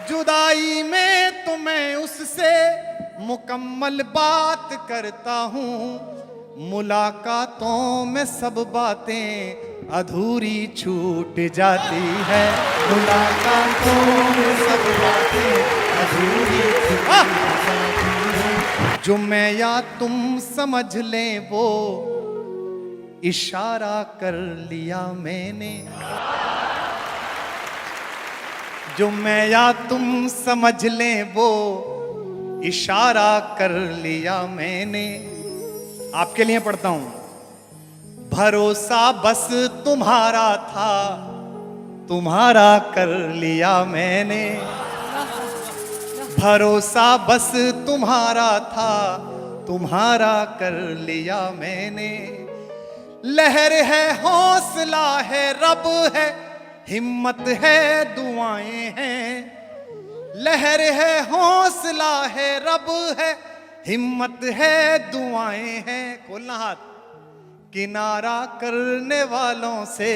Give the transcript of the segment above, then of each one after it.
जुदाई में तो मैं उससे मुकम्मल बात करता हूँ, मुलाकातों में सब बातें अधूरी छूट जाती है। मुलाकातों में सब बातें अधूरी छूट जाती है। जो मैं या तुम समझ लें वो इशारा कर लिया मैंने। जो मैं या तुम समझ लें वो इशारा कर लिया मैंने। आपके लिए पढ़ता हूं। भरोसा बस तुम्हारा था, तुम्हारा कर लिया मैंने। भरोसा बस तुम्हारा था, तुम्हारा कर लिया मैंने। लहर है, हौसला है, रब है, हिम्मत है, दुआएं हैं। लहर है, हौसला है, रब है, हिम्मत है, दुआएं हैं। खोलना हाथ। किनारा करने वालों से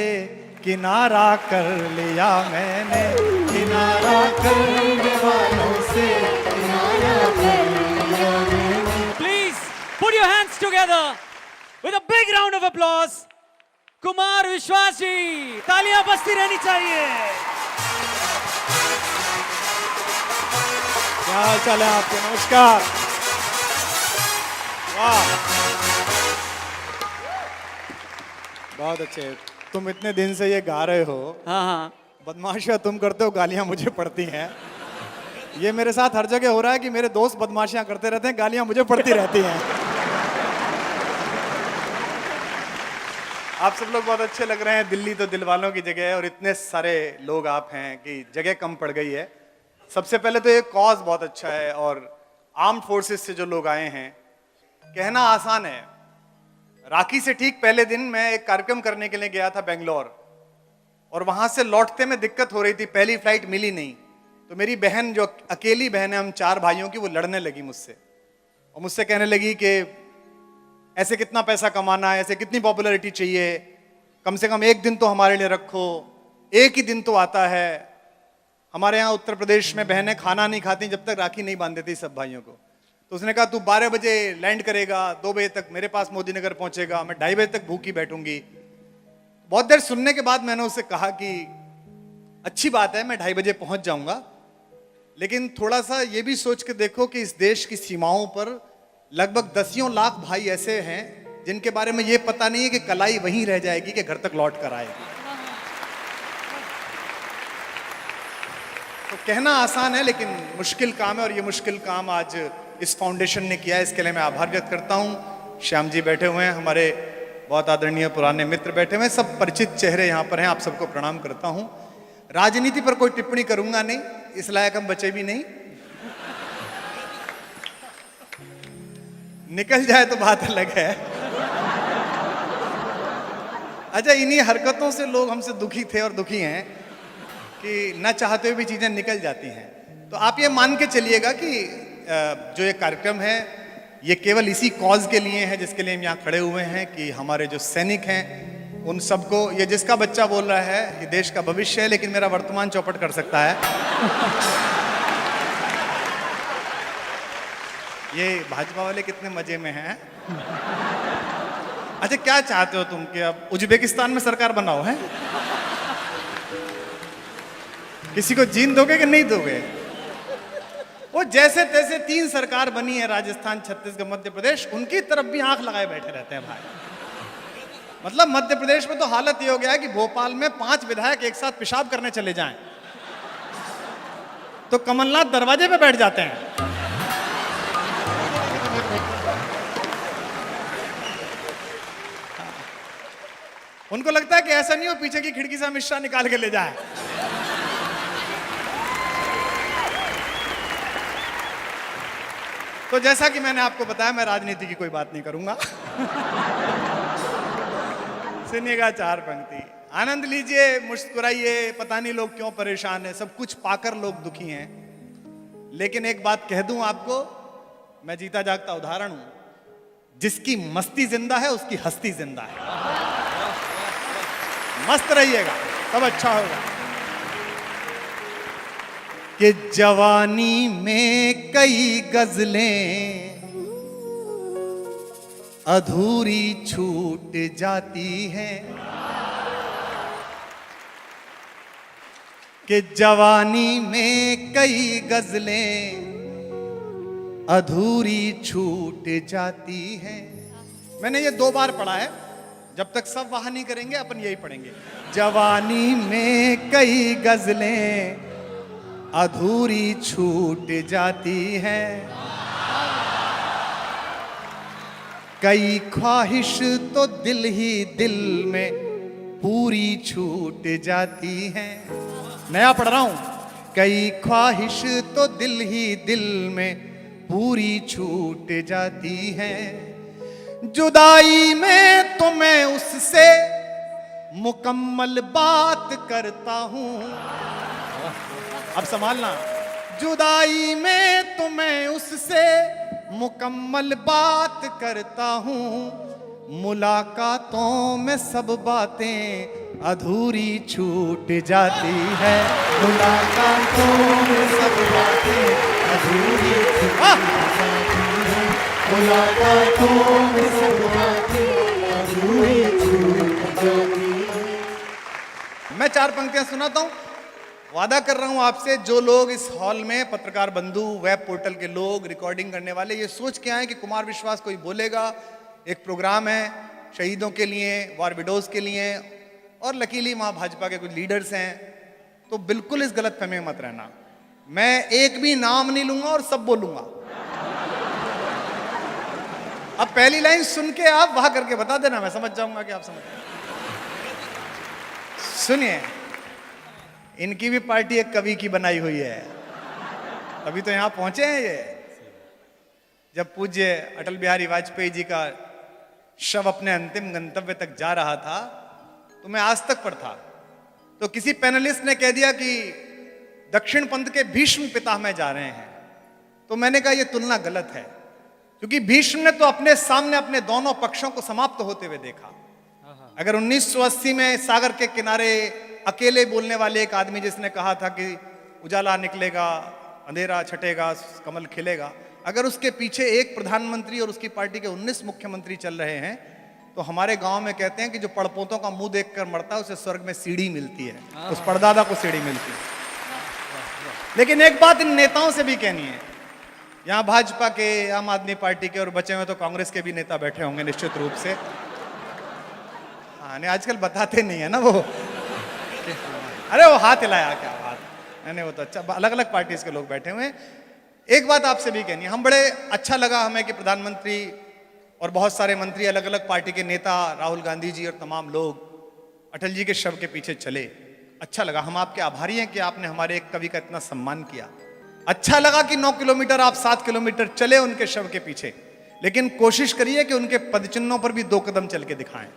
किनारा कर लिया मैंने। किनारा करने वालों से किनारा कर लिया मैंने। Please put your hands together with a big round of applause. Kumar विश्वास जी, तालियां बजती रहनी चाहिए। क्या हाल चाल है आपके? नमस्कार। वाह, बहुत अच्छे। तुम इतने दिन से ये गा रहे हो। हाँ हाँ, बदमाशियां तुम करते हो, गालियां मुझे पड़ती हैं। ये मेरे साथ हर जगह हो रहा है कि मेरे दोस्त बदमाशियां करते रहते हैं, गालियां मुझे पड़ती रहती हैं। आप सब लोग बहुत अच्छे लग रहे हैं। दिल्ली तो दिल वालों की जगह है और इतने सारे लोग आप हैं कि जगह कम पड़ गई है। सबसे पहले तो ये कॉज बहुत अच्छा है और आर्म्ड फोर्सेस से जो लोग आए हैं, कहना आसान है। राखी से ठीक पहले दिन मैं एक कार्यक्रम करने के लिए गया था बेंगलोर, और वहां से लौटते में दिक्कत हो रही थी, पहली फ्लाइट मिली नहीं। तो मेरी बहन, जो अकेली बहन है हम 4 भाइयों की, वो लड़ने लगी मुझसे और मुझसे कहने लगी कि ऐसे कितना पैसा कमाना है, ऐसे कितनी पॉपुलैरिटी चाहिए, कम से कम एक दिन तो हमारे लिए रखो, एक ही दिन तो आता है। हमारे यहाँ उत्तर प्रदेश में बहनें खाना नहीं खाती जब तक राखी नहीं बांध देती सब भाइयों को। तो उसने कहा तू 12 बजे लैंड करेगा, 2 बजे तक मेरे पास मोदी नगर पहुंचेगा, मैं 2:30 बजे तक भूखी बैठूंगी। बहुत देर सुनने के बाद मैंने उससे कहा कि अच्छी बात है, मैं 2:30 बजे पहुंच जाऊंगा, लेकिन थोड़ा सा ये भी सोच के देखो कि इस देश की सीमाओं पर लगभग 10 लाख भाई ऐसे हैं जिनके बारे में ये पता नहीं है कि कलाई वहीं रह जाएगी कि घर तक लौट कर आएगी। तो कहना आसान है लेकिन मुश्किल काम है, और ये मुश्किल काम आज इस फाउंडेशन ने किया है। इसके लिए मैं आभार व्यक्त करता हूँ। श्याम जी बैठे हुए हैं, हमारे बहुत आदरणीय पुराने मित्र बैठे हुए हैं, सब परिचित चेहरे यहाँ पर हैं। आप सबको प्रणाम करता हूँ। राजनीति पर कोई टिप्पणी करूंगा नहीं, इस लायक हम बचे भी नहीं। निकल जाए तो बात अलग है। अच्छा, इन्हीं हरकतों से लोग हमसे दुखी थे और दुखी हैं कि न चाहते हुए भी चीजें निकल जाती हैं। तो आप ये मान के चलिएगा कि जो ये कार्यक्रम है ये केवल इसी कॉज के लिए है जिसके लिए हम यहाँ खड़े हुए हैं, कि हमारे जो सैनिक हैं उन सबको, ये जिसका बच्चा बोल रहा है ये देश का भविष्य है, लेकिन मेरा वर्तमान चौपट कर सकता है। ये भाजपा वाले कितने मजे में हैं। अच्छा, क्या चाहते हो तुम कि अब उज्बेकिस्तान में सरकार बनाओ है? किसी को जीन दोगे कि नहीं दोगे? वो जैसे तैसे 3 सरकार बनी है, राजस्थान, छत्तीसगढ़, मध्य प्रदेश, उनकी तरफ भी आंख लगाए बैठे रहते हैं भाई। मतलब मध्य प्रदेश में तो हालत ये हो गया है कि भोपाल में 5 विधायक एक साथ पेशाब करने चले जाएं तो कमलनाथ दरवाजे पे बैठ जाते हैं। उनको लगता है कि ऐसा नहीं हो पीछे की खिड़की से अमित शाह निकाल के ले जाए। तो जैसा कि मैंने आपको बताया, मैं राजनीति की कोई बात नहीं करूंगा। सुनिएगा 4 पंक्ति, आनंद लीजिए, मुस्कुराइए। पता नहीं लोग क्यों परेशान हैं, सब कुछ पाकर लोग दुखी हैं। लेकिन एक बात कह दूं आपको, मैं जीता जागता उदाहरण हूं। जिसकी मस्ती जिंदा है उसकी हस्ती जिंदा है। मस्त रहिएगा, सब अच्छा होगा। कि जवानी में कई गजलें अधूरी छूट जाती हैं, कि जवानी में कई गजलें अधूरी छूट जाती हैं। मैंने ये 2 बार पढ़ा है, जब तक सब वाह नहीं करेंगे अपन यही पढ़ेंगे। जवानी में कई गजलें अधूरी छूट जाती हैं, कई ख्वाहिश तो दिल ही दिल में पूरी छूट जाती हैं। नया पढ़ रहा हूं। कई ख्वाहिश तो दिल ही दिल में पूरी छूट जाती हैं। जुदाई में तो मैं उससे मुकम्मल बात करता हूं। अब संभालना। जुदाई में तो मैं उससे मुकम्मल बात करता हूं, मुलाकातों में सब बातें अधूरी छूट जाती है। मुलाकातों में सब बातें अधूरी छूट जाती है। मुलाकातों में सब बातें अधूरी छूट जाती है। मैं 4 पंक्तियां सुनाता हूं। वादा कर रहा हूं आपसे, जो लोग इस हॉल में, पत्रकार बंधु, वेब पोर्टल के लोग, रिकॉर्डिंग करने वाले, ये सोच के आए कि कुमार विश्वास कोई बोलेगा, एक प्रोग्राम है शहीदों के लिए, वार विडोज के लिए, और लकीली वहां भाजपा के कुछ लीडर्स हैं, तो बिल्कुल इस गलत फहमी में मत रहना। मैं एक भी नाम नहीं लूंगा और सब बोलूंगा। अब पहली लाइन सुन के आप वहां करके बता देना, मैं समझ जाऊंगा कि आप समझ। सुनिए, इनकी भी पार्टी एक कवि की बनाई हुई है, अभी तो यहां पहुंचे हैं ये। जब पूज्य अटल बिहारी वाजपेयी जी का शव अपने अंतिम गंतव्य तक जा रहा था, तो मैं आज तक पर था, तो किसी पैनलिस्ट ने कह दिया कि दक्षिण पंथ के भीष्म पितामह जा रहे हैं। तो मैंने कहा यह तुलना गलत है, क्योंकि भीष्म ने तो अपने सामने अपने दोनों पक्षों को समाप्त होते हुए देखा। अगर 1980 में सागर के किनारे अकेले बोलने वाले एक आदमी जिसने कहा था कि उजाला निकलेगा, अंधेरा छटेगा, कमल खिलेगा, अगर उसके पीछे एक प्रधानमंत्री और उसकी पार्टी के 19 मुख्यमंत्री चल रहे हैं, तो हमारे गांव में कहते हैं कि जो पड़पोतों का मुंह देखकर मरता है उसे स्वर्ग में सीढ़ी मिलती है, उस परदादा को सीढ़ी मिलती है। लेकिन एक बात इन नेताओं से भी कहनी है, यहां भाजपा के, आम आदमी पार्टी के, और बचे हुए तो कांग्रेस के भी नेता बैठे होंगे निश्चित रूप से। हाँ, आजकल बताते नहीं है ना वो। अरे वो हाथ हिलाया, क्या बात, मैंने वो तो अच्छा, अलग अलग पार्टीज के लोग बैठे हुए हैं। एक बात आपसे भी कहनी है, हम बड़े अच्छा लगा हमें कि प्रधानमंत्री और बहुत सारे मंत्री, अलग अलग पार्टी के नेता, राहुल गांधी जी और तमाम लोग अटल जी के शव के पीछे चले। अच्छा लगा, हम आपके आभारी हैं कि आपने हमारे एक कवि का इतना सम्मान किया। अच्छा लगा कि 9 किलोमीटर आप 7 किलोमीटर चले उनके शव के पीछे, लेकिन कोशिश करिए कि उनके पदचिन्हों पर भी 2 कदम चल के दिखाएं।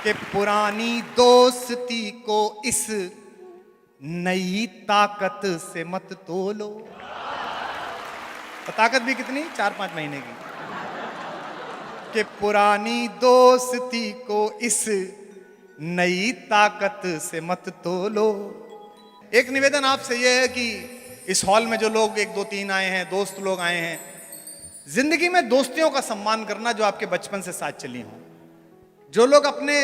कि पुरानी दोस्ती को इस नई ताकत से मत तोलो। ताकत भी कितनी, 4-5 महीने की। कि पुरानी दोस्ती को इस नई ताकत से मत तोलो। एक निवेदन आपसे यह है कि इस हॉल में जो लोग 1, 2, 3 आए हैं, दोस्त लोग आए हैं, जिंदगी में दोस्तियों का सम्मान करना जो आपके बचपन से साथ चली हों। जो लोग अपने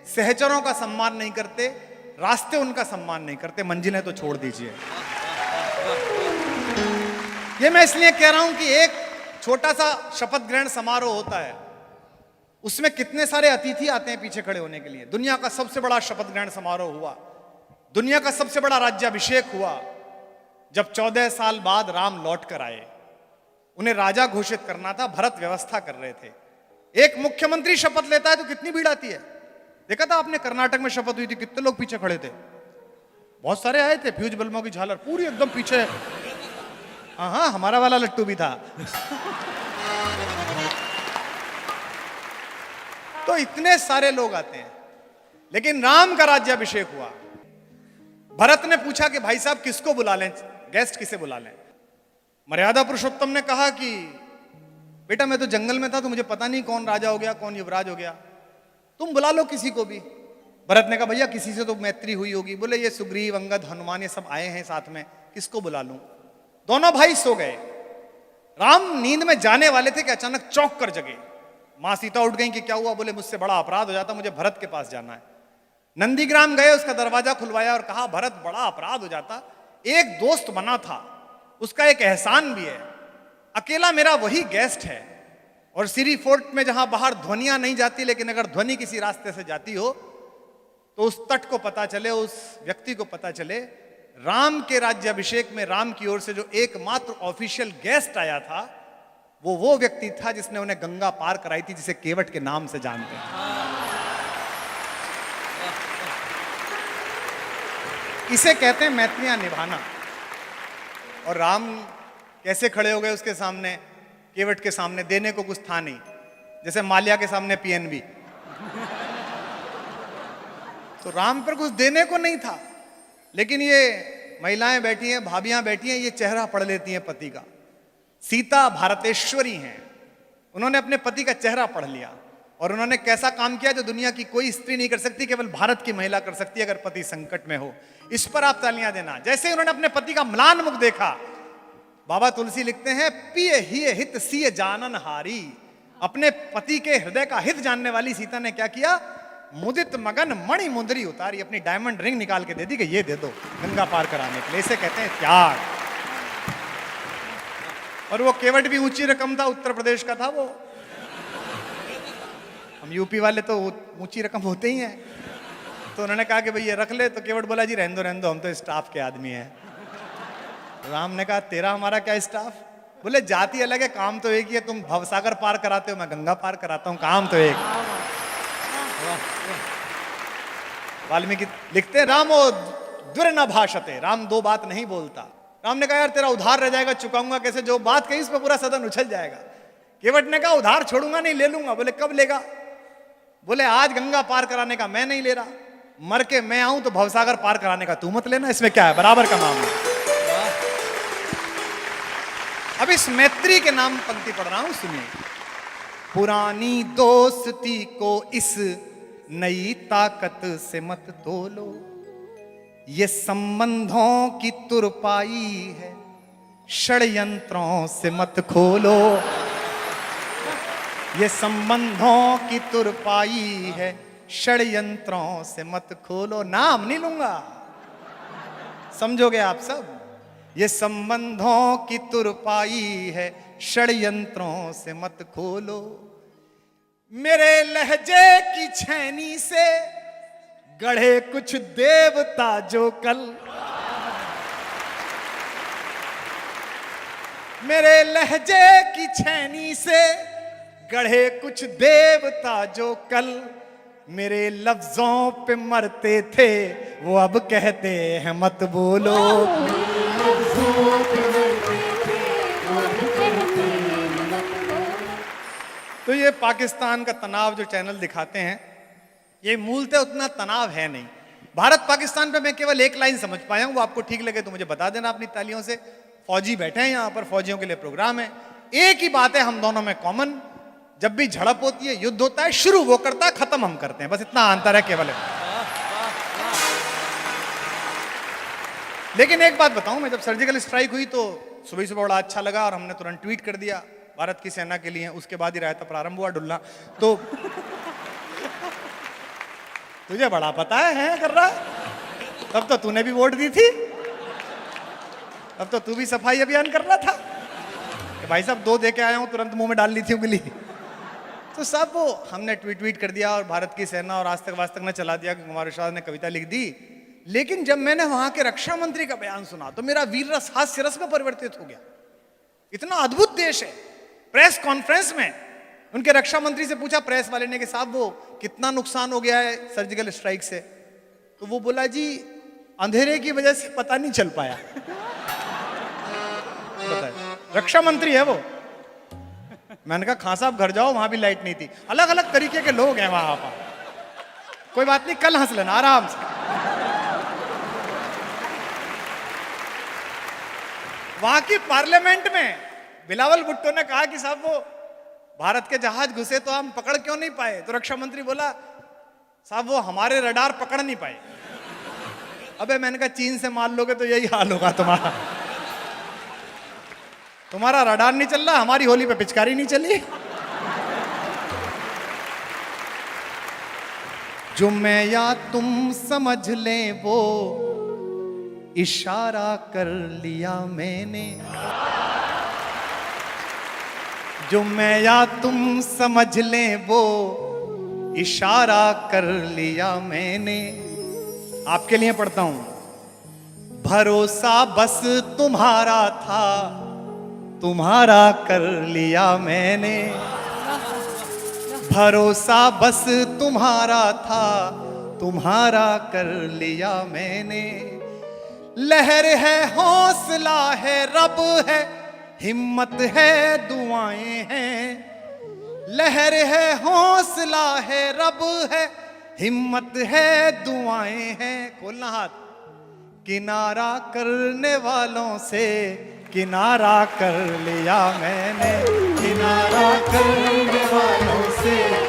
सहचरों का सम्मान नहीं करते, रास्ते उनका सम्मान नहीं करते, मंजिलें तो छोड़ दीजिए। ये मैं इसलिए कह रहा हूं कि एक छोटा सा शपथ ग्रहण समारोह होता है, उसमें कितने सारे अतिथि आते हैं पीछे खड़े होने के लिए। दुनिया का सबसे बड़ा शपथ ग्रहण समारोह हुआ, दुनिया का सबसे बड़ा राज्याभिषेक हुआ, जब 14 साल बाद राम लौट कर आए। उन्हें राजा घोषित करना था, भरत व्यवस्था कर रहे थे। एक मुख्यमंत्री शपथ लेता है तो कितनी भीड़ आती है। देखा था आपने, कर्नाटक में शपथ हुई थी, कितने लोग पीछे खड़े थे, बहुत सारे आए थे, फ्यूज बल्बों की झालर पूरी एकदम पीछे। हाँ, हमारा वाला लट्टू भी था। तो इतने सारे लोग आते हैं, लेकिन राम का राज्याभिषेक हुआ। भरत ने पूछा कि भाई साहब किसको बुला लें, गेस्ट किसे बुला लें। मर्यादा पुरुषोत्तम ने कहा कि बेटा मैं तो जंगल में था, तो मुझे पता नहीं कौन राजा हो गया, कौन युवराज हो गया, तुम बुला लो किसी को भी। भरत ने कहा भैया किसी से तो मैत्री हुई होगी। बोले ये सुग्रीव, अंगद, हनुमान ये सब आए हैं साथ में, किसको बुला लूं। दोनों भाई सो गए। राम नींद में जाने वाले थे कि अचानक चौंक कर जगे। मां सीता उठ गई कि क्या हुआ। बोले मुझसे बड़ा अपराध हो जाता, मुझे भरत के पास जाना है। नंदीग्राम गए, उसका दरवाजा खुलवाया और कहा भरत बड़ा अपराध हो जाता, एक दोस्त बना था, उसका एक एहसान भी है, अकेला मेरा वही गेस्ट है। और सीरी फोर्ट में जहां बाहर ध्वनियां नहीं जाती, लेकिन अगर ध्वनि किसी रास्ते से जाती हो तो उस तट को पता चले, उस व्यक्ति को पता चले। राम के राज्याभिषेक में राम की ओर से जो एकमात्र ऑफिशियल गेस्ट आया था वो व्यक्ति था जिसने उन्हें गंगा पार कराई थी, जिसे केवट के नाम से जानते हैं। इसे कहते हैं मैत्रियां निभाना। और राम कैसे खड़े हो गए उसके सामने, केवट के सामने। देने को कुछ था नहीं, जैसे माल्या के सामने पीएनबी। तो राम पर कुछ देने को नहीं था, लेकिन ये महिलाएं बैठी हैं, भाभियां बैठी हैं, ये चेहरा पढ़ लेती हैं पति का। सीता भारतेश्वरी हैं, उन्होंने अपने पति का चेहरा पढ़ लिया और उन्होंने कैसा काम किया जो दुनिया की कोई स्त्री नहीं कर सकती, केवल भारत की महिला कर सकती है अगर पति संकट में हो। इस पर आप तालियां देना। जैसे उन्होंने अपने पति का म्लान मुख देखा, बाबा तुलसी लिखते हैं पिय हिय हित सिय जानन हारी। अपने पति के हृदय का हित जानने वाली सीता ने क्या किया, मुदित मगन मणि मुंदरी उतारी, अपनी डायमंड रिंग निकाल के दे दी कि ये दे दो गंगा पार कराने के लिए। इसे कहते हैं त्याग। और वो केवट भी ऊंची रकम था, उत्तर प्रदेश का था वो। हम यूपी वाले तो ऊंची रकम होते ही हैं। तो उन्होंने कहा कि भाई ये रख ले। तो केवट बोला जी रहने दो, हम तो स्टाफ के आदमी हैं। राम ने कहा तेरा हमारा क्या स्टाफ। बोले जाति अलग है, काम तो एक ही है। तुम भवसागर पार कराते हो, मैं गंगा पार कराता हूं, काम तो एक। वाल्मीकि लिखते हैं रामो द्विर न भाषते, राम दो बात नहीं बोलता। राम ने कहा यार तेरा उधार रह जाएगा, चुकाऊंगा कैसे, जो बात कही उस पर पूरा सदन उछल जाएगा। केवट ने कहा उधार छोड़ूंगा नहीं, ले लूंगा। बोले कब लेगा। बोले आज गंगा पार कराने का मैं नहीं ले रहा, मर के मैं आऊं तो भवसागर पार कराने का तू मत लेना, इसमें क्या है, बराबर का मामला। अब इस मैत्री के नाम पंक्ति पढ़ रहा हूं, सुनिए। पुरानी दोस्ती को इस नई ताकत से मत तोलो, ये संबंधों की तुरपाई है, षड्यंत्रों से मत खोलो। ये संबंधों की तुरपाई है, षड्यंत्रों से मत खोलो। नाम नहीं लूंगा, समझोगे आप सब। ये संबंधों की तुरपाई है, षड्यंत्रों से मत खोलो। मेरे लहजे की छैनी से गढ़े कुछ देवता जो कल, मेरे लहजे की छैनी से गढ़े कुछ देवता जो कल, मेरे लफ्जों पे मरते थे वो अब कहते हैं मत बोलो। तो ये पाकिस्तान का तनाव जो चैनल दिखाते हैं, ये मूलतः उतना तनाव है नहीं। भारत पाकिस्तान पे मैं केवल एक लाइन समझ पाया हूं, वो आपको ठीक लगे तो मुझे बता देना अपनी तालियों से। फौजी बैठे हैं यहाँ पर, फौजियों के लिए प्रोग्राम है। एक ही बात है हम दोनों में कॉमन, जब भी झड़प होती है, युद्ध होता है, शुरू वो करता है, खत्म हम करते हैं, बस इतना अंतर है केवल। लेकिन एक बात बताऊं, मैं जब सर्जिकल स्ट्राइक हुई तो सुबह सुबह बड़ा अच्छा लगा और हमने तुरंत ट्वीट कर दिया भारत की सेना के लिए। उसके बाद ही रायता प्रारंभ हुआ डुलना। तो तुझे बड़ा पता है कर रहा, तब तो तूने भी वोट दी थी, तब तो तू भी सफाई अभियान कर रहा था कि भाई साहब 2 दे के आया हूं, तुरंत मुंह में डाल ली थी उंगली। तो सब वो हमने ट्वीट कर दिया और भारत की सेना और आज तक वास्तक ने चला दिया कि कुमार विश्वास ने कविता लिख दी। लेकिन जब मैंने वहां के रक्षा मंत्री का बयान सुना तो मेरा वीर रस हास्य रस में परिवर्तित हो गया। इतना अद्भुत देश है। प्रेस कॉन्फ्रेंस में उनके रक्षा मंत्री से पूछा प्रेस वाले ने कि साहब वो कितना नुकसान हो गया है सर्जिकल स्ट्राइक से, तो वो बोला जी अंधेरे की वजह से पता नहीं चल पाया। रक्षा मंत्री है वो। मैंने कहा खां साहब घर जाओ, वहां भी लाइट नहीं थी। अलग अलग तरीके के लोग हैं वहां पर। कोई बात नहीं, कल हंस लेना आराम से। वहां की पार्लियामेंट में बिलावल भुट्टो ने कहा कि साहब वो भारत के जहाज घुसे तो हम पकड़ क्यों नहीं पाए, तो रक्षा मंत्री बोला साहब वो हमारे रडार पकड़ नहीं पाए। अबे मैंने कहा चीन से मार लोगे तो यही हाल होगा तुम्हारा। तुम्हारा रडार नहीं चल रहा, हमारी होली पे पिचकारी नहीं चली। जो मैं या तुम समझ ले वो इशारा कर लिया मैंने। जो मैं या तुम समझ ले वो इशारा कर लिया मैंने। आपके लिए पढ़ता हूं। भरोसा बस तुम्हारा था, तुम्हारा कर लिया मैंने। भरोसा बस तुम्हारा था, तुम्हारा कर लिया मैंने। लहर है, हौसला है, रब है, हिम्मत है, दुआएं हैं। लहर है, हौसला है, रब है, हिम्मत है, दुआएं हैं। खोलना हाथ। किनारा करने वालों से किनारा कर लिया मैंने। किनारा करने वालों से